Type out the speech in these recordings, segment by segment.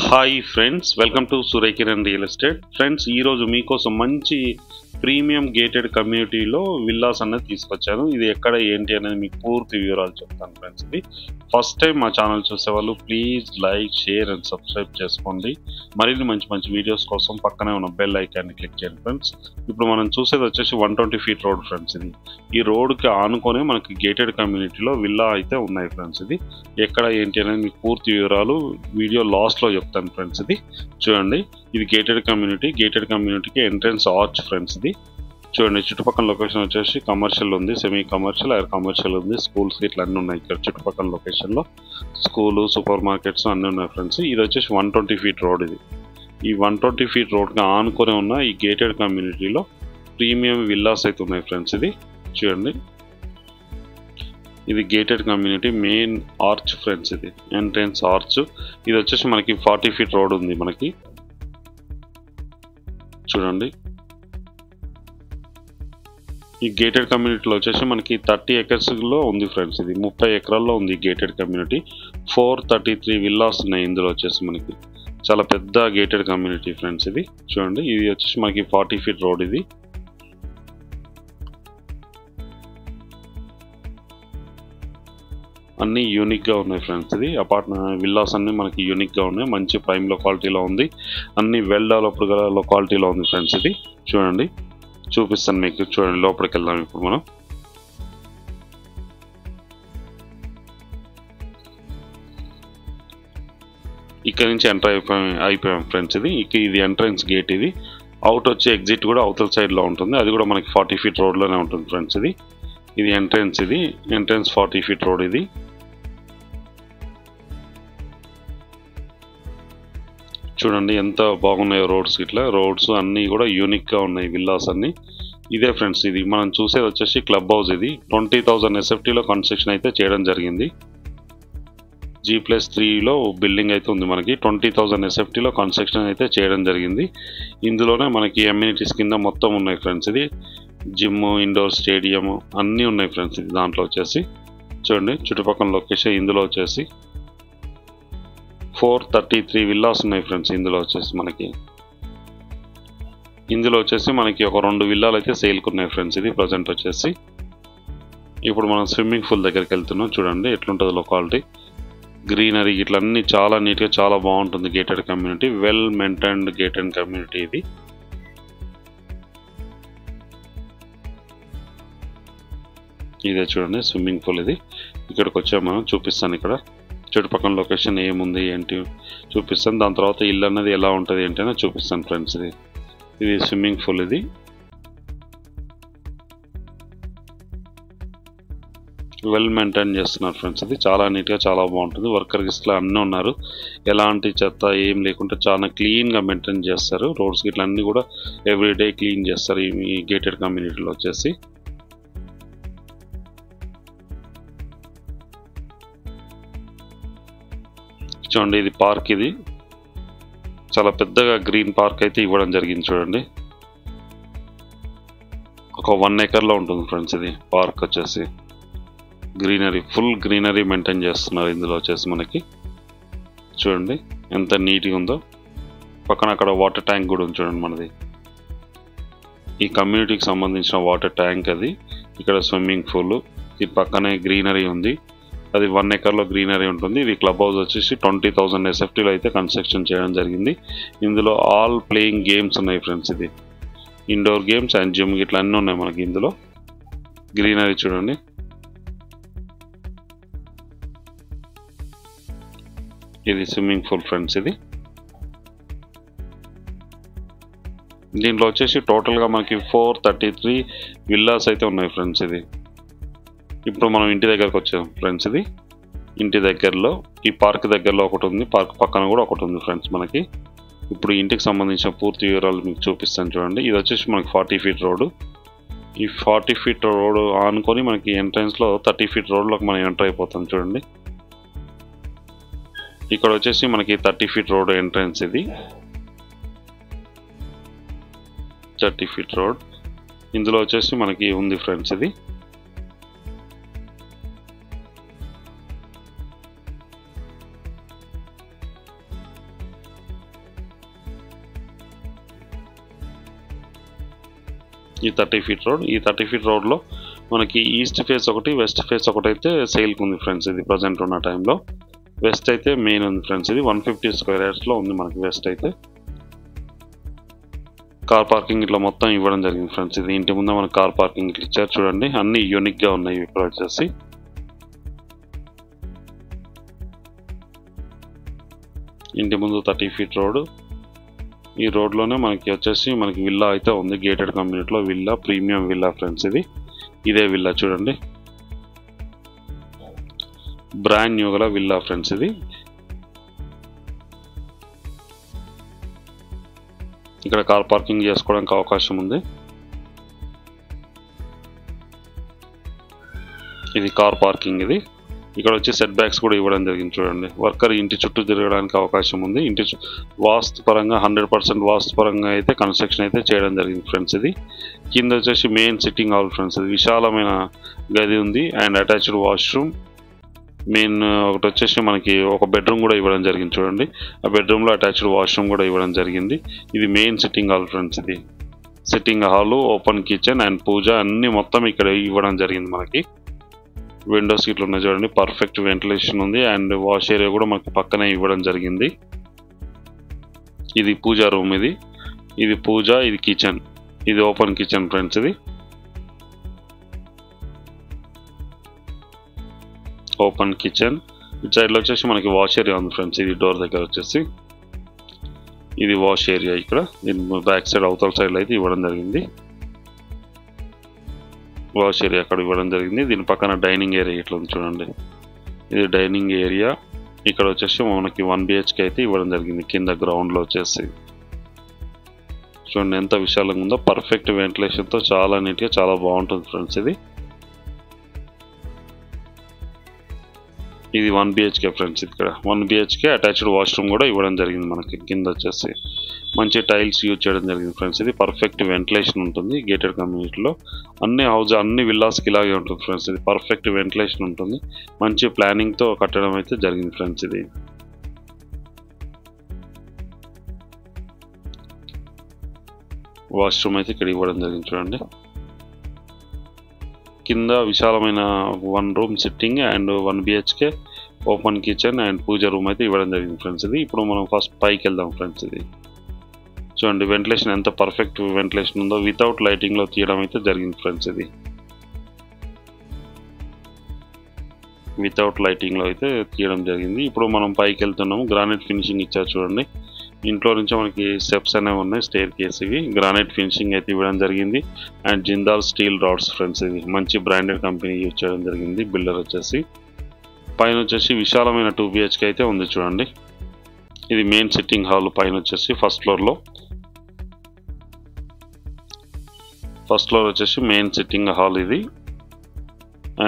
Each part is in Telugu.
Hi friends, welcome to Surya Kiran real estate. Friends, ఈరోజు మీకోసం మంచి ప్రీమియం గేటెడ్ కమ్యూనిటీలో విల్లాస్ అనేది తీసుకొచ్చాను. ఇది ఎక్కడ ఏంటి అనేది మీకు పూర్తి వివరాలు చెప్తాను ఫ్రెండ్స్. ఇది ఫస్ట్ టైం మా ఛానల్ చూసేవాళ్ళు please like, share and subscribe చేసుకోండి. మరిన్ని మంచి మంచి వీడియోస్ కోసం పక్కనే ఉన్న బెల్ ఐకాన్ని క్లిక్ చేయండి ఫ్రెండ్స్. ఇప్పుడు మనం చూసేది వచ్చేసి 120 ఫీట్ రోడ్ ఫ్రెండ్స్. ఇది ఈ రోడ్కి ఆనుకొని మనకి గేటెడ్ కమ్యూనిటీలో విల్లా అయితే ఉన్నాయి ఫ్రెండ్స్. ఇది ఎక్కడ ఏంటి అనేది మీకు పూర్తి వివరాలు వీడియో లాస్ట్లో చెప్తాను ఫ్రెండ్స్. ఇది చూడండి, ఇది గేటెడ్ కమ్యూనిటీకి ఎంట్రన్స్ ఆర్చ్ ఫ్రెండ్స్. ఇది చూడండి, చుట్టుపక్కల లొకేషన్ వచ్చేసి కమర్షియల్ ఉంది, సెమీ కమర్షియల్, ఎయిర్ కమర్షియల్ ఉంది, స్కూల్స్ ఇట్లా అన్నీ ఉన్నాయి. ఇక్కడ చుట్టుపక్కల లొకేషన్లో స్కూలు, సూపర్ మార్కెట్స్ అన్నీ ఉన్నాయి ఫ్రెండ్స్. ఇది వచ్చేసి 120 ఫీట్ రోడ్. ఇది ఈ 120 ఫీట్ రోడ్కి ఆనుకొని ఉన్న ఈ గేటెడ్ కమ్యూనిటీలో ప్రీమియం విల్లాస్ అయితే ఉన్నాయి ఫ్రెండ్స్. ఇది చూడండి, ఇది gated community main arch friends. ఇది ఎంట్రన్స్ ఆర్చ్. ఇది వచ్చేసి మనకి 40 ఫీట్ రోడ్ ఉంది మనకి. చూడండి, ఈ గేటెడ్ కమ్యూనిటీలో వచ్చేసి మనకి 30 ఎకర్స్లో ఉంది ఫ్రెండ్స్. ఇది 30 ఎకరాల్లో ఉంది గేటెడ్ కమ్యూనిటీ. 433 విల్లాస్ ఉన్నాయి ఇందులో వచ్చేసి మనకి. చాలా పెద్ద గేటెడ్ కమ్యూనిటీ ఫ్రెండ్స్. ఇది చూడండి, ఇది వచ్చేసి మనకి 40 ఫీట్ రోడ్. ఇది అన్నీ యూనిక్గా ఉన్నాయి ఫ్రెండ్స్. ఇది విల్లాస్ అన్నీ మనకి యూనిక్గా ఉన్నాయి, మంచి ప్రైమ్ లొకాలిటీలో ఉంది, అన్ని వెల్ డెవలప్డ్ గల లొకాలిటీలో ఉంది ఫ్రెండ్స్. ఇది చూడండి, చూపిస్తాను మీకు. చూడండి, లోపలికి వెళ్దాం ఇప్పుడు మనం. ఇక్కడ నుంచి ఎంటర్ అయిపోయాం ఫ్రెండ్స్. ఇది ఎంట్రన్స్ గేట్. ఇది అవుట్ వచ్చే ఎగ్జిట్ కూడా అవతల సైడ్లో ఉంటుంది. అది కూడా మనకి 40 ఫీట్ రోడ్లోనే ఉంటుంది ఫ్రెండ్స్. ఇది ఎంట్రన్స్. ఇది ఎంట్రన్స్ 40 ఫీట్ రోడ్. ఇది చూడండి ఎంత బాగున్నాయో రోడ్స్. ఇట్లా రోడ్స్ అన్నీ కూడా యూనిక్గా ఉన్నాయి, విల్లాస్ అన్నీ. ఇదే ఫ్రెండ్స్, ఇది మనం చూసేది వచ్చేసి క్లబ్ హౌస్. ఇది 20,000 SFTలో కన్స్ట్రక్షన్ అయితే చేయడం జరిగింది. G+3లో బిల్డింగ్ అయితే ఉంది మనకి. 20,000 SFTలో కన్స్ట్రక్షన్ అయితే చేయడం జరిగింది. ఇందులోనే మనకి అమ్యూనిటీస్ కింద మొత్తం ఉన్నాయి ఫ్రెండ్స్. ఇది జిమ్, ఇండోర్ స్టేడియం అన్నీ ఉన్నాయి ఫ్రెండ్స్. ఇది దాంట్లో వచ్చేసి చూడండి, చుట్టుపక్కల లొకేషన్. ఇందులో వచ్చేసి 433 విల్లాస్ ఉన్నాయి ఫ్రెండ్స్. ఇందులో వచ్చేసి మనకి ఒక 2 విల్లాలు అయితే సేల్కి ఉన్నాయి ఫ్రెండ్స్. ఇది ప్రజెంట్ వచ్చేసి. ఇప్పుడు మనం స్విమ్మింగ్ పూల్ దగ్గరికి వెళ్తున్నాం. చూడండి ఎట్లుంటుంది లొకాలిటీ, గ్రీనరీ ఇట్లా అన్నీ చాలా నీట్గా చాలా బాగుంటుంది. Gated community, well maintained gated community. ఇది ఇదే చూడండి స్విమ్మింగ్ పూల్. ఇది ఇక్కడికి వచ్చాము మనం, చూపిస్తాను. ఇక్కడ చుట్టుపక్కల లొకేషన్ ఏముంది ఏంటి చూపిస్తాను. దాని తర్వాత ఇల్లు అన్నది ఎలా ఉంటుంది ఏంటి అని చూపిస్తాను ఫ్రెండ్స్. ఇది స్విమ్మింగ్ పూల్. ఇది వెల్ మెయింటైన్ చేస్తున్నారు ఫ్రెండ్స్. ఇది చాలా నీట్గా చాలా బాగుంటుంది. వర్కర్ గిస్ట్లో అన్నీ ఉన్నారు, ఎలాంటి చెత్త ఏం లేకుండా చాలా క్లీన్గా మెయింటైన్ చేస్తారు. రోడ్స్ ఇట్లా అన్నీ కూడా ఎవ్రీడే క్లీన్ చేస్తారు ఈ గేటెడ్ కమ్యూనిటీలో వచ్చేసి. చూడండి, ఇది పార్క్. ఇది చాలా పెద్దగా గ్రీన్ పార్క్ అయితే ఇవ్వడం జరిగింది. చూడండి, ఒక 1 ఎకర్లో ఉంటుంది ఫ్రెండ్స్. ఇది పార్క్ వచ్చేసి గ్రీనరీ, ఫుల్ గ్రీనరీ మెయింటైన్ చేస్తున్నారు ఇందులో వచ్చేసి మనకి. చూడండి ఎంత నీట్గా ఉందో. పక్కన అక్కడ వాటర్ ట్యాంక్ కూడా ఉంది చూడండి మనది. ఈ కమ్యూనిటీకి సంబంధించిన వాటర్ ట్యాంక్ అది. ఇక్కడ స్విమ్మింగ్ పూల్, ఈ పక్కనే గ్రీనరీ ఉంది. అది 1 ఎకర్లో గ్రీనరీ ఉంటుంది. ఇది క్లబ్ హౌస్ వచ్చేసి 20,000 SFTలో అయితే కన్స్ట్రక్షన్ చేయడం జరిగింది. ఇందులో ఆల్ ప్లేయింగ్ గేమ్స్ ఉన్నాయి ఫ్రెండ్స్. ఇది ఇండోర్ గేమ్స్ అండ్ జిమ్ ఇట్లా అన్నీ ఉన్నాయి మనకి ఇందులో. గ్రీనరీ చూడండి. ఇది స్విమ్మింగ్ పూల్ ఫ్రెండ్స్. ఇది దీంట్లో వచ్చేసి టోటల్గా మనకి 433 విల్లాస్ అయితే ఉన్నాయి ఫ్రెండ్స్. ఇది ఇప్పుడు మనం ఇంటి దగ్గరకు వచ్చాం ఫ్రెండ్స్. ఇది ఇంటి దగ్గరలో ఈ పార్క్ దగ్గరలో ఒకటి ఉంది, పార్క్ పక్కన కూడా ఒకటి ఉంది ఫ్రెండ్స్ మనకి. ఇప్పుడు ఇంటికి సంబంధించిన పూర్తి వివరాలు మీకు చూపిస్తాను చూడండి. ఇది వచ్చేసి మనకి 40 ఫీట్ రోడ్డు. ఈ 40 ఫీట్ రోడ్ ఆనుకొని మనకి ఎంట్రన్స్లో 30 ఫీట్ రోడ్లోకి మనం ఎంటర్ అయిపోతాం చూడండి. ఇక్కడ వచ్చేసి మనకి 30 ఫీట్ రోడ్ ఎంట్రన్స్. ఇది 30 ఫీట్ రోడ్. ఇందులో వచ్చేసి మనకి ఉంది ఫ్రెండ్స్. ఇది ఈ 30 ఫీట్ రోడ్. ఈ 30 ఫీట్ రోడ్లో మనకి ఈస్ట్ ఫేస్ ఒకటి, వెస్ట్ ఫేస్ ఒకటి అయితే సేల్కి ఉంది ఫ్రెండ్స్. ఇది ప్రజెంట్ ఉన్న టైంలో వెస్ట్ అయితే మెయిన్ ఉంది ఫ్రెండ్స్. ఇది 150 స్క్వేర్ యార్డ్స్లో ఉంది మనకి వెస్ట్ అయితే. కార్ పార్కింగ్ ఇట్లా మొత్తం ఇవ్వడం జరిగింది ఫ్రెండ్స్. ఇది ఇంటి ముందు మనకి కార్ పార్కింగ్ ఇట్లా ఇచ్చారు చూడండి. అన్ని యూనిక్గా ఉన్నాయి ఇప్పుడు వచ్చేసి. ఇంటి ముందు 30 ఫీట్ రోడ్. ఈ రోడ్లోనే మనకి వచ్చేసి మనకి విల్లా అయితే ఉంది. గేటెడ్ కమ్యూనిటీలో విల్లా, ప్రీమియం విల్లా ఫ్రెండ్స్. ఇదే విల్లా చూడండి, బ్రాండ్ న్యూ గల విల్లా ఫ్రెండ్స్. ఇది ఇక్కడ కార్ పార్కింగ్ చేసుకోవడానికి అవకాశం ఉంది. ఇది కార్ పార్కింగ్. ఇది ఇక్కడ వచ్చి సెట్ బ్యాక్స్ కూడా ఇవ్వడం జరిగింది చూడండి. వర్కర్ ఇంటి చుట్టూ తిరగడానికి అవకాశం ఉంది. ఇంటి వాస్తు పరంగా 100% వాస్తు పరంగా అయితే కన్స్ట్రక్షన్ అయితే చేయడం జరిగింది ఫ్రెండ్స్. ఇది కింద వచ్చేసి మెయిన్ సిట్టింగ్ హాల్ ఫ్రెండ్స్. ఇది విశాలమైన గది ఉంది అండ్ అటాచ్డ్ వాష్రూమ్. మెయిన్ ఒకటి వచ్చేసి మనకి ఒక బెడ్రూమ్ కూడా ఇవ్వడం జరిగింది చూడండి. ఆ బెడ్రూమ్లో అటాచ్డ్ వాష్రూమ్ కూడా ఇవ్వడం జరిగింది. ఇది మెయిన్ సిట్టింగ్ హాల్ ఫ్రెండ్స్. ఇది sitting hall, open kitchen and పూజ అన్ని మొత్తం ఇక్కడ ఇవ్వడం జరిగింది మనకి. విండోస్ ఇట్లా ఉన్నాయి చూడండి, పర్ఫెక్ట్ వెంటిలేషన్ ఉంది అండ్ వాష్ ఏరియా కూడా మనకి పక్కనే ఇవ్వడం జరిగింది. ఇది పూజా రూమ్. ఇది పూజ, ఇది కిచెన్, ఇది ఓపెన్ కిచెన్ ఫ్రెండ్స్. ఇది ఓపెన్ కిచెన్. ఇటు సైడ్లో వచ్చేసి మనకి వాష్ ఏరియా ఉంది ఫ్రెండ్స్. ఇది డోర్ దగ్గర వచ్చేసి ఇది వాష్ ఏరియా. ఇక్కడ బ్యాక్ సైడ్ అవతల సైడ్లో అయితే ఇవ్వడం జరిగింది. వాష్ ఏరియా అక్కడ ఇవ్వడం జరిగింది. దీని పక్కన డైనింగ్ ఏరియా ఇట్లా ఉంది చూడండి. ఇది డైనింగ్ ఏరియా. ఇక్కడ వచ్చేసి మనకి 1 BHK అయితే ఇవ్వడం జరిగింది. కింద గ్రౌండ్లో వచ్చేసి చూడండి ఎంత విశాలంగా ఉందో. పర్ఫెక్ట్ వెంటిలేషన్తో చాలా నీట్గా చాలా బాగుంటుంది ఫ్రెండ్స్. ఇది 1 BHK ఫ్రెండ్స్. ఇక్కడ 1 BHK అటాచ్డ్ వాష్రూమ్ కూడా ఇవ్వడం జరిగింది మనకి. కింద వచ్చేసి మంచి టైల్స్ యూజ్ చేయడం జరిగింది ఫ్రెండ్స్. ఇది పర్ఫెక్ట్ వెంటిలేషన్ ఉంటుంది గేటెడ్ కమ్యూనిటీలో. అన్ని విల్లాస్కి ఇలాగే ఉంటుంది ఫ్రెండ్స్. ఇది పర్ఫెక్ట్ వెంటిలేషన్ ఉంటుంది. మంచి ప్లానింగ్తో కట్టడం అయితే జరిగింది ఫ్రెండ్స్. ఇది వాష్రూమ్ అయితే ఇక్కడ ఇవ్వడం జరిగింది చూడండి. కింద విశాలమైన 1 room sitting and 1 BHK open kitchen and pooja room అయితే ఇవ్వడం జరిగింది ఫ్రెండ్స్. ఇది ఇప్పుడు మనం ఫస్ట్ పైకి వెళ్దాం ఫ్రెండ్స్. ఇది చూడండి వెంటిలేషన్ ఎంత పర్ఫెక్ట్ వెంటిలేషన్ ఉందో. వితౌట్ లైటింగ్లో తీయడం అయితే జరిగింది ఫ్రెండ్స్. ఇది వితౌట్ లైటింగ్లో అయితే తీయడం జరిగింది. ఇప్పుడు మనం పైకి వెళ్తున్నాము. గ్రానైట్ ఫినిషింగ్ ఇచ్చారు చూడండి. ఇంట్లో నుంచి మనకి స్టెప్స్ అనేవి ఉన్నాయి, స్టేర్ కేస్. ఇవి గ్రానైట్ ఫినిషింగ్ అయితే ఇవ్వడం జరిగింది and Jindal steel rods friends. ఇది మంచి బ్రాండెడ్ కంపెనీ యూజ్ చేయడం జరిగింది. బిల్డర్ వచ్చేసి పైన వచ్చేసి విశాలమైన 2 BHK అయితే ఉంది చూడండి. ఇది మెయిన్ సిట్టింగ్ హాల్. పైన వచ్చేసి ఫస్ట్ ఫ్లోర్ వచ్చేసి మెయిన్ సిట్టింగ్ హాల్ ఇది.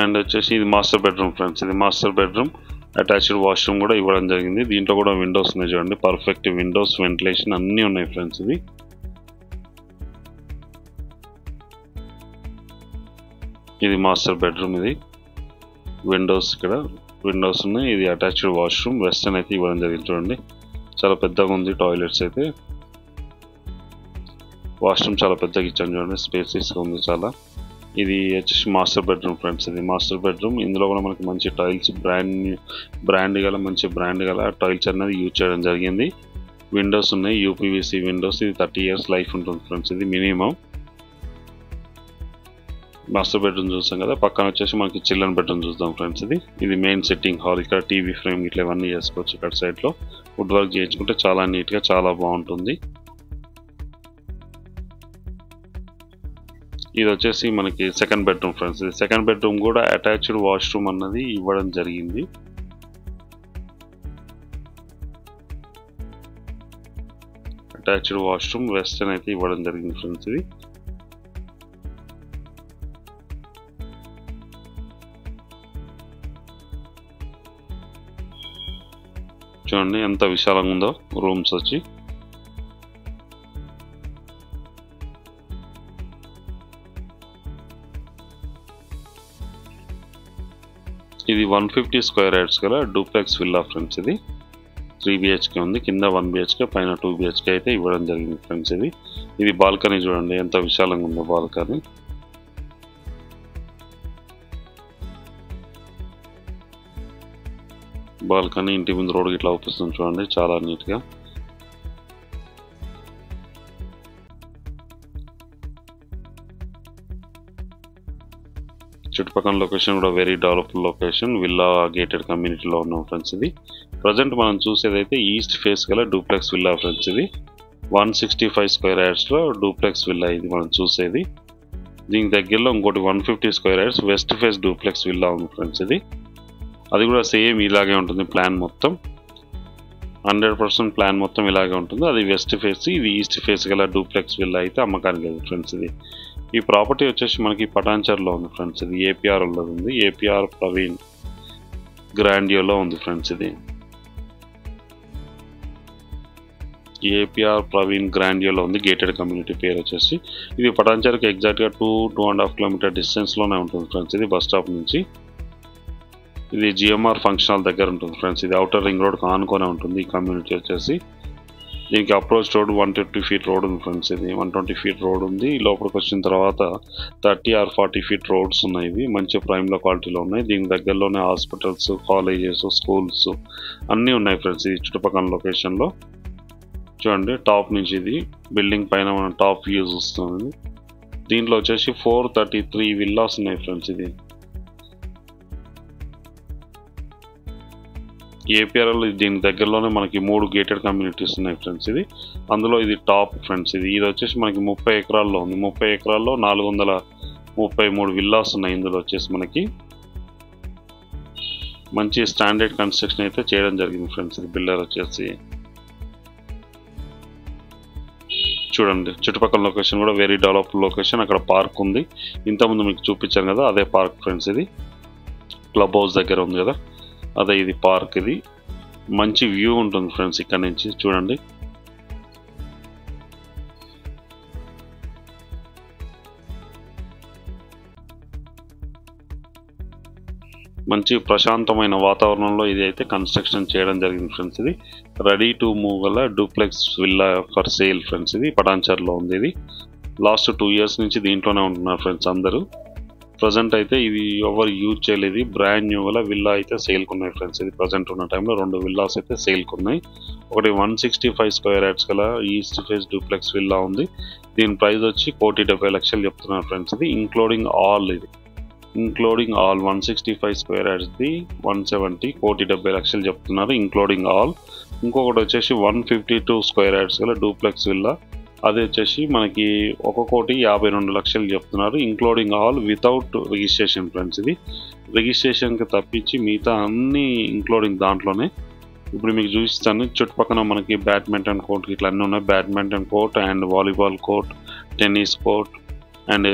అండ్ వచ్చేసి ఇది మాస్టర్ బెడ్రూమ్ ఫ్రెండ్స్. ఇది మాస్టర్ బెడ్రూమ్ అటాచ్డ్ వాష్రూమ్ కూడా ఇవ్వడం జరిగింది. దీంట్లో కూడా విండోస్ ఉన్నాయి చూడండి. పర్ఫెక్ట్ విండోస్, వెంటిలేషన్ అన్నీ ఉన్నాయి ఫ్రెండ్స్. ఇది మాస్టర్ బెడ్రూమ్. ఇది విండోస్, ఇక్కడ విండోస్ ఉన్నాయి. ఇది అటాచ్డ్ వాష్రూమ్. వెస్టర్న్ అయితే ఇవ్వడం జరిగింది చూడండి. చాలా పెద్దగా ఉంది. టాయిలెట్స్ అయితే, వాష్రూమ్ చాలా పెద్దగా ఇచ్చాను చూడండి. స్పేసెస్గా ఉంది చాలా. ఇది వచ్చేసి మాస్టర్ బెడ్రూమ్ ఫ్రెండ్స్. ఇది మాస్టర్ బెడ్రూమ్. ఇందులో కూడా మనకి మంచి టైల్స్, బ్రాండ్ గల టైల్స్ అనేది యూజ్ చేయడం జరిగింది. విండోస్ ఉన్నాయి, UPVC విండోస్. ఇది 30 years లైఫ్ ఉంటుంది ఫ్రెండ్స్. ఇది మినిమం. మాస్టర్ బెడ్రూమ్ చూస్తాం కదా. పక్కన వచ్చేసి మనకి చిల్డ్రన్ బెడ్రూమ్ చూద్దాం ఫ్రెండ్స్. ఇది మెయిన్ సిట్టింగ్ హాల్. ఇక్కడ టీవీ ఫ్రేమ్ ఇట్లా ఇవన్నీ చేసుకోవచ్చు. ఇక్కడ సైడ్లో వుడ్ వర్క్ చేయించుకుంటే చాలా నీట్గా చాలా బాగుంటుంది. ఇది వచ్చేసి మనకి సెకండ్ బెడ్రూమ్ ఫ్రెండ్స్. ఇది సెకండ్ బెడ్రూమ్ కూడా అటాచ్డ్ వాష్రూమ్ అన్నది ఇవ్వడం జరిగింది. అటాచ్డ్ వాష్రూమ్ వెస్టర్న్ అయితే ఇవ్వడం జరిగింది ఫ్రెండ్స్. ఇది చూడండి ఎంత విశాలంగా ఉందో రూమ్స్ వచ్చి. ఇది 150 స్క్వేర్ యార్డ్స్ గల డూప్లెక్స్ విల్లా ఫ్రెండ్స్. ఇది 3 BHK ఉంది, కింద 1 BHK, పైన 2 BHK అయితే ఇవ్వడం జరిగింది ఫ్రెండ్స్. ఇది బాల్కనీ చూడండి ఎంత విశాలంగా ఉందో బాల్కనీ. బాల్కనీ ఇంటి ముందు రోడ్ ఇట్లా అవుపిస్తుంది చూడండి చాలా నీట్గా. చుట్టుపక్కల లొకేషన్ కూడా very developed location, villa gated కమ్యూనిటీలో ఉన్నాం ఫ్రెండ్స్. ఇది ప్రజెంట్ మనం చూసేదైతే ఈస్ట్ ఫేస్ గల డూప్లెక్స్ విల్లా ఫ్రెండ్స్. ఇది 165 స్క్వేర్ యార్డ్స్లో డూప్లెక్స్ విల్లా ఇది మనం చూసేది. దీనికి దగ్గరలో ఇంకోటి 150 square yards west face duplex villa ఉంది ఫ్రెండ్స్. అది కూడా సేమ్ ఇలాగే ఉంటుంది ప్లాన్ మొత్తం, 100% ప్లాన్ మొత్తం ఇలాగే ఉంటుంది. అది వెస్ట్ ఫేస్, ఇది ఈస్ట్ ఫేస్ గల డూప్లెక్స్ విల్లా అయితే అమ్మకానికి లేదు ఫ్రెండ్స్. ఈ ప్రాపర్టీ వచ్చేసి మనకి పటాన్చర్లో ఉంది ఫ్రెండ్స్. ఇది ఏపీఆర్లో ఉంది, ఏపీఆర్ ప్రవీణ్ గ్రాండియోలో ఉంది ఫ్రెండ్స్. ఇది ఏపీఆర్ ప్రవీణ్ గ్రాండియోలో ఉంది గేటెడ్ కమ్యూనిటీ పేరు వచ్చేసి. ఇది పటాన్చర్కి ఎగ్జాక్ట్గా 2.5 కిలోమీటర్ డిస్టెన్స్లోనే ఉంటుంది ఫ్రెండ్స్. ఇది బస్ స్టాప్ నుంచి. ఇది జిఎంఆర్ ఫంక్షన్ హాల్ దగ్గర ఉంటుంది ఫ్రెండ్స్. ఇది అవుటర్ రింగ్ రోడ్ ఆనుకొనే ఉంటుంది ఈ కమ్యూనిటీ వచ్చేసి. దీనికి అప్రోచ్ రోడ్ 120 ఫీట్ రోడ్ ఉంది ఫ్రెండ్స్. ఇది 120 ఫీట్ రోడ్ ఉంది. లోపలికి వచ్చిన తర్వాత 30 or 40 ఫీట్ రోడ్స్ ఉన్నాయి. ఇవి మంచి ప్రైమ్లో క్వాలిటీలో ఉన్నాయి. దీనికి దగ్గరలోనే హాస్పిటల్స్, కాలేజెస్, స్కూల్స్ అన్నీ ఉన్నాయి ఫ్రెండ్స్. ఇది చుట్టుపక్కల లొకేషన్లో చూడండి. టాప్ నుంచి ఇది బిల్డింగ్ పైన మనం టాప్ వ్యూ చూస్తుంది. దీంట్లో వచ్చేసి 433 విల్లాస్ ఉన్నాయి ఫ్రెండ్స్. ఇది ఏపీఆర్ఎల్ దీని దగ్గరలోనే మనకి 3 గేటెడ్ కమ్యూనిటీస్ ఉన్నాయి ఫ్రెండ్స్. అందులో ఇది టాప్ ఫ్రెండ్స్. ఇది వచ్చేసి మనకి 30 ఎకరాల్లో ఉంది. 30 ఎకరాల్లో 433 విల్లాస్ ఉన్నాయి. ఇందులో వచ్చేసి మనకి మంచి స్టాండర్డ్ కన్స్ట్రక్షన్ అయితే చేయడం జరిగింది ఫ్రెండ్స్. ఇది బిల్డర్ వచ్చేసి చూడండి. చుట్టుపక్కల లొకేషన్ కూడా వెరీ డెవలప్డ్ లొకేషన్. అక్కడ పార్క్ ఉంది, ఇంతకుముందు మీకు చూపించాను కదా అదే పార్క్ ఫ్రెండ్స్. ఇది క్లబ్ హౌస్ దగ్గర ఉంది కదా అదే ఇది పార్క్. ఇది మంచి వ్యూ ఉంటుంది ఫ్రెండ్స్ ఇక్కడ నుంచి చూడండి. మంచి ప్రశాంతమైన వాతావరణంలో ఇది అయితే కన్స్ట్రక్షన్ చేయడం జరిగింది ఫ్రెండ్స్. ఇది రెడీ టు మూవ్ గల duplex villa for sale friends. ఇది పటాన్చర్లో ఉంది. ఇది లాస్ట్ 2 years నుంచి దీంట్లోనే ఉంటున్నారు ఫ్రెండ్స్ అందరూ. ప్రజెంట్ అయితే ఇది ఎవరు యూజ్ చేయలేదు. బ్రాండ్ న్యూ గల విల్లా అయితే సేల్కి ఉన్నాయి ఫ్రెండ్స్. ఇది ప్రజెంట్ ఉన్న టైంలో 2 విల్లాస్ అయితే సేల్కి ఉన్నాయి. ఒకటి 165 స్క్వేర్ యార్డ్స్ గల ఈస్ట్ ఫేస్ డూప్లెక్స్ విల్లా ఉంది. దీని ప్రైస్ వచ్చి 1,70,00,000 చెప్తున్నారు ఫ్రెండ్స్. ఇది ఇంక్లూడింగ్ ఆల్. ఇది ఇంక్లూడింగ్ ఆల్ 165 స్క్వేర్ యార్డ్స్ది 170, 1,70,00,000 చెప్తున్నారు ఇంక్లూడింగ్ ఆల్. ఇంకొకటి వచ్చేసి 152 స్క్వేర్ యార్డ్స్ గల డూప్లెక్స్ విల్లా, అది వచ్చేసి మనకి 1,52,00,000 చెప్తున్నారు including all without registration friends. ఇది రిజిస్ట్రేషన్కి తప్పించి మిగతా అన్నీ ఇంక్లూడింగ్ దాంట్లోనే. ఇప్పుడు మీకు చూపిస్తాను. చుట్టుపక్కల మనకి బ్యాడ్మింటన్ కోర్ట్ ఇట్లా అన్నీ ఉన్నాయి. Badminton court and volleyball court, tennis court and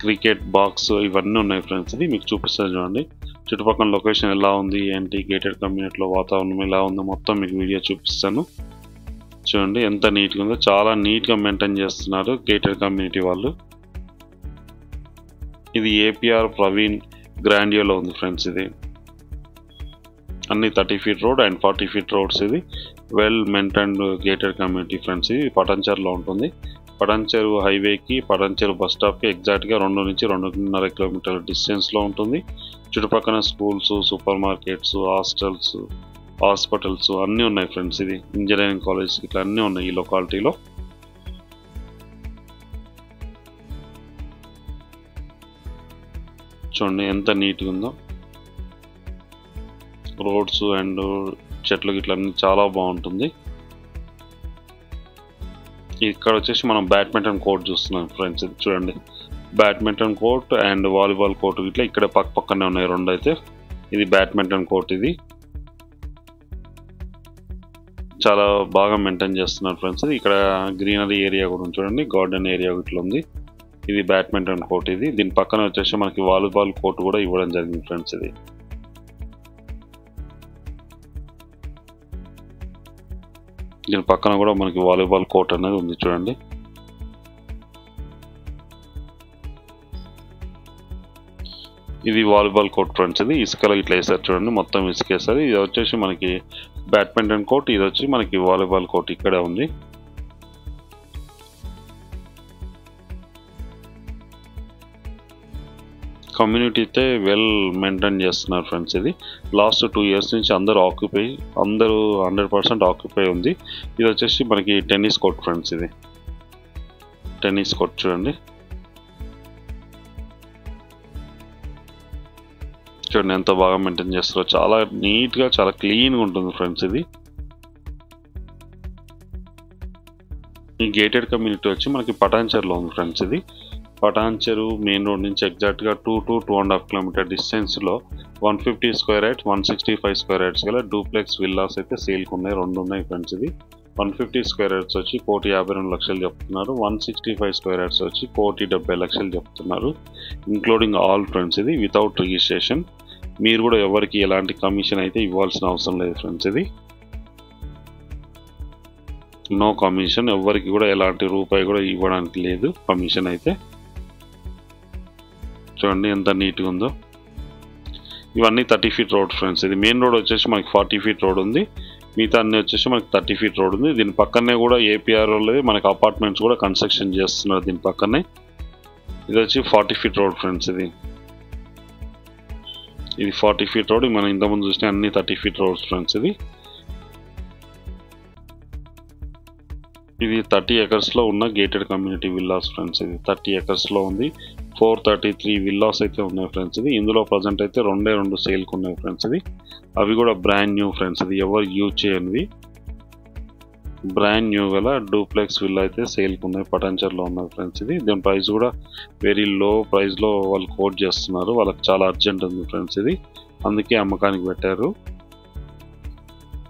cricket box ఇవన్నీ ఉన్నాయి ఫ్రెండ్స్. ఇది మీకు చూపిస్తాను చూడండి. చుట్టుపక్కల లొకేషన్ ఎలా ఉంది ఏంటి, గేటెడ్ కమ్యూనిటీలో వాతావరణం ఎలా ఉందో మొత్తం మీకు వీడియో చూపిస్తాను చూడండి. ఎంత నీట్గా ఉందో, చాలా నీట్గా మెయింటైన్ చేస్తున్నారు గేటెడ్ కమ్యూనిటీ వాళ్ళు. ఇది ఏపీఆర్ ప్రవీణ్ గ్రాండియోలో ఉంది ఫ్రెండ్స్. ఇది అన్ని 30 feet road and 40 feet roads. ఇది well maintained gated community friends. ఇది పటాన్చర్లో ఉంటుంది. పటాన్చెరు హైవేకి, పటాన్చెరు బస్ స్టాప్కి ఎగ్జాక్ట్గా 2 నుంచి 2.5 కిలోమీటర్ల డిస్టెన్స్లో ఉంటుంది. చుట్టుపక్కల schools, super markets, hostels, hospitals అన్నీ ఉన్నాయి ఫ్రెండ్స్. ఇది ఇంజనీరింగ్ కాలేజ్ ఇట్లా అన్నీ ఉన్నాయి ఈ లొకాలిటీలో. చూడండి ఎంత నీట్గా ఉందో. రోడ్స్ అండ్ చెట్లు ఇట్లా అన్నీ చాలా బాగుంటుంది. ఇక్కడ వచ్చేసి మనం బ్యాడ్మింటన్ కోర్ట్ చూస్తున్నాం ఫ్రెండ్స్. ఇది చూడండి badminton court and volleyball court ఇట్లా ఇక్కడ పక్కనే ఉన్నాయి 2 అయితే. ఇది బ్యాడ్మింటన్ కోర్ట్. ఇది చాలా బాగా మెయింటైన్ చేస్తున్నారు ఫ్రెండ్స్. ఇక్కడ గ్రీనరీ ఏరియా కూడా చూడండి, గార్డెన్ ఏరియా ఇట్లా ఉంది. ఇది బ్యాడ్మింటన్ కోర్ట్. ఇది దీని పక్కన వచ్చేసి మనకి వాలీబాల్ కోర్ట్ కూడా ఇవ్వడం జరిగింది ఫ్రెండ్స్. ఇది దీని పక్కన కూడా మనకి వాలీబాల్ కోర్ట్ అనేది ఉంది చూడండి. ఇది వాలీబాల్ కోర్ట్ ఫ్రెండ్స్. ఇది ఇసుకలో ఇట్లా వేసారు చూడండి, మొత్తం ఇసుక వేసారు. ఇది వచ్చేసి మనకి బ్యాడ్మింటన్ కోర్ట్, ఇది వచ్చి మనకి వాలీబాల్ కోర్ట్ ఇక్కడే ఉంది. కమ్యూనిటీ అయితే వెల్ మెయింటైన్ చేస్తున్నారు ఫ్రెండ్స్. ఇది లాస్ట్ 2 years నుంచి అందరూ 100% ఆక్యుపై ఉంది. ఇది వచ్చేసి మనకి టెన్నిస్ కోర్ట్ ఫ్రెండ్స్. ఇది టెన్నిస్ కోర్ట్ చూడండి, చూడండి ఎంత బాగా మెయింటైన్ చేస్తారో. చాలా నీట్గా చాలా క్లీన్గా ఉంటుంది ఫ్రెండ్స్. ఇది ఈ గేటెడ్ కమ్యూనిటీ వచ్చి మనకి పటాన్చెరులో ఉంది ఫ్రెండ్స్. ఇది పటాన్చెరు మెయిన్ రోడ్ నుంచి ఎగ్జాక్ట్గా 2 to 2.5 kilometer డిస్టెన్స్లో 150 square యార్డ్స్ 165 square యార్డ్స్ గల డూప్లెక్స్ విల్లాస్ అయితే సేల్కి ఉన్నాయి. 2 ఉన్నాయి ఫ్రెండ్స్. ఇది 150 square యార్డ్స్ వచ్చి 1,52,00,000 చెప్తున్నారు. 165 square యార్డ్స్ వచ్చి 1,70,00,000 చెప్తున్నారు, ఇంక్లూడింగ్ ఆల్ ఫ్రెండ్స్. ఇది వితౌట్ రిజిస్ట్రేషన్. మీరు కూడా ఎవరికి ఎలాంటి కమిషన్ అయితే ఇవ్వాల్సిన అవసరం లేదు ఫ్రెండ్స్. ఇది నో కమిషన్, ఎవరికి కూడా ఎలాంటి రూపాయి కూడా ఇవ్వడానికి లేదు కమిషన్ అయితే. చూడండి ఎంత నీట్గా ఉందో. ఇవన్నీ 30 feet రోడ్ ఫ్రెండ్స్. ఇది మెయిన్ రోడ్ వచ్చేసి మనకి 40 feet రోడ్ ఉంది, మిగతా అన్ని వచ్చేసి మనకి 30 feet రోడ్ ఉంది. దీని పక్కనే కూడా ఏపీఆర్ వాళ్ళది మనకి అపార్ట్మెంట్స్ కూడా కన్స్ట్రక్షన్ చేస్తున్నారు దీని పక్కనే. ఇది వచ్చి 40 feet రోడ్ ఫ్రెండ్స్. ఇది 40 feet రోడ్. మనం ఇంతకుముందు చూసిన అన్ని 30 feet రోడ్స్ ఫ్రెండ్స్. ఇది 30 acres ఉన్న గేటెడ్ కమ్యూనిటీ విల్లాస్ ఫ్రెండ్స్. ఇది 30 acres ఉంది. 433 విల్లాస్ అయితే ఉన్నాయి ఫ్రెండ్స్. ఇది ఇందులో ప్రజెంట్ అయితే 2 సేల్కి ఉన్నాయి ఫ్రెండ్స్. ఇది అవి కూడా బ్రాండ్ న్యూ ఫ్రెండ్స్. ఇది ఎవరు యూజ్ చేయనివి బ్రాండ్ న్యూ గల డూప్లెక్స్ విల్లా అయితే సేల్కి ఉన్నాయి, పటాన్చెరులో ఉన్నాయి ఫ్రెండ్స్. ఇది దీని ప్రైస్ కూడా వెరీ లో ప్రైస్లో వాళ్ళు కోట్ చేస్తున్నారు. వాళ్ళకి చాలా అర్జెంట్ ఉంది ఫ్రెండ్స్. ఇది అందుకే అమ్మకానికి పెట్టారు.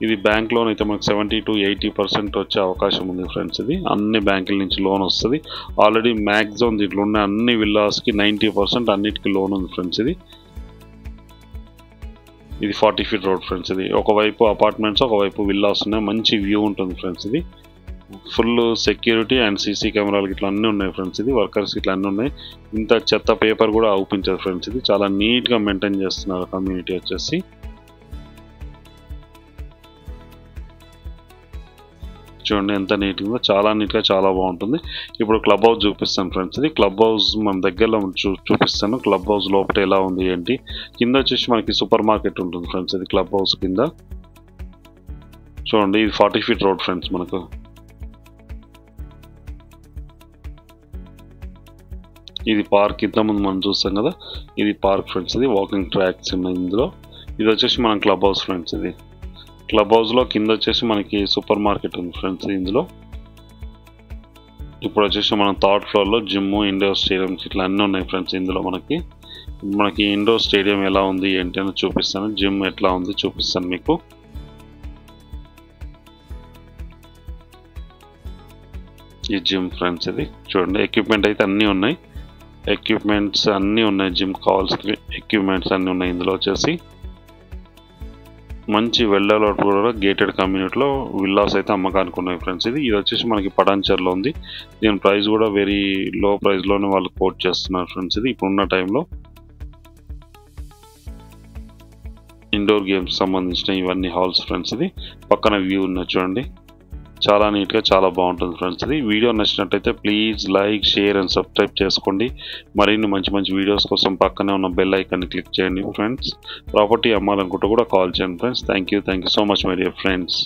ఇది బ్యాంక్ లోన్ అయితే మనకు 70 to 80% వచ్చే అవకాశం ఉంది ఫ్రెండ్స్. ఇది అన్ని బ్యాంకుల నుంచి లోన్ వస్తుంది. ఆల్రెడీ మ్యాక్సిమం దీంట్లో ఉన్న అన్ని విల్లాస్కి 90% అన్నిటికీ లోన్ ఉంది ఫ్రెండ్స్. ఇది 40 feet రోడ్ ఫ్రెండ్స్. ఇది ఒకవైపు అపార్ట్మెంట్స్, ఒకవైపు విల్లాస్ ఉన్నాయి. మంచి వ్యూ ఉంటుంది ఫ్రెండ్స్. ఇది ఫుల్ సెక్యూరిటీ అండ్ సీసీ కెమెరాలు ఇట్లా అన్నీ ఉన్నాయి ఫ్రెండ్స్. ఇది వర్కర్స్ ఇట్లా అన్నీ ఉన్నాయి. ఇంత చెత్త పేపర్ కూడా అవుపించారు ఫ్రెండ్స్. ఇది చాలా నీట్గా మెయింటైన్ చేస్తున్నారు కమ్యూనిటీ వచ్చేసి. చూడండి ఎంత నీట్గా ఉందో, చాలా నీట్గా చాలా బాగుంటుంది. ఇప్పుడు క్లబ్ హౌస్ చూపిస్తాను ఫ్రెండ్స్. ఇది క్లబ్ హౌస్ మన దగ్గరలో చూపిస్తాను. క్లబ్ హౌస్ లోపల ఎలా ఉంది ఏంటి. కింద వచ్చేసి మనకి సూపర్ మార్కెట్ ఉంటుంది ఫ్రెండ్స్. ఇది క్లబ్ హౌస్ కింద చూడండి. ఇది 40 feet రోడ్ ఫ్రెండ్స్. మనకు ఇది పార్క్ ఇంతకుముందు మనం చూస్తాం కదా, ఇది పార్క్ ఫ్రెండ్స్. ఇది వాకింగ్ ట్రాక్స్ ఉన్నాయి ఇందులో. ఇది వచ్చేసి మనం క్లబ్ హౌస్ ఫ్రెండ్స్. ఇది క్లబ్ హౌస్లో కింద వచ్చేసి మనకి సూపర్ మార్కెట్ ఉంది ఫ్రెండ్స్. ఇందులో ఇప్పుడు వచ్చేసి మనం 3rd floorలో జిమ్, ఇండోర్ స్టేడియంస్ ఇట్లా అన్నీ ఉన్నాయి ఫ్రెండ్స్. ఇందులో మనకి ఇండోర్ స్టేడియం ఎలా ఉంది ఏంటి అని చూపిస్తాను, జిమ్ ఎట్లా ఉంది చూపిస్తాను మీకు. ఈ జిమ్ ఫ్రెండ్స్. ఇది చూడండి ఎక్విప్మెంట్ అయితే అన్నీ ఉన్నాయి, ఎక్విప్మెంట్స్ అన్నీ ఉన్నాయి, జిమ్ కావాల్సిన ఎక్విప్మెంట్స్ అన్నీ ఉన్నాయి. ఇందులో వచ్చేసి మంచి వెళ్ళాలోట్ కూడా గేటెడ్ కమ్యూనిటీలో విల్లాస్ అయితే అమ్మకానికి ఉన్నాయి ఫ్రెండ్స్. ఇది వచ్చేసి మనకి పటాన్చెరులో ఉంది. దీని ప్రైస్ కూడా వెరీ లో ప్రైస్లోనే వాళ్ళు కోట్ చేస్తున్నారు ఫ్రెండ్స్. ఇది ఇప్పుడున్న టైంలో ఇండోర్ గేమ్స్ సంబంధించిన ఇవన్నీ హాల్స్ ఫ్రెండ్స్. ఇది పక్కన వ్యూ ఉన్నది చూడండి, చాలా నీట్గా చాలా బాగుంటుంది ఫ్రెండ్స్. ఇది వీడియో నచ్చినట్టయితే please like, share and subscribe చేసుకోండి. మరిన్ని మంచి మంచి వీడియోస్ కోసం పక్కనే ఉన్న బెల్ ఐకాన్ని క్లిక్ చేయండి ఫ్రెండ్స్. ప్రాపర్టీ అమ్మాలనుకుంటే కూడా కాల్ చేయండి friends. Thank you so much my dear friends.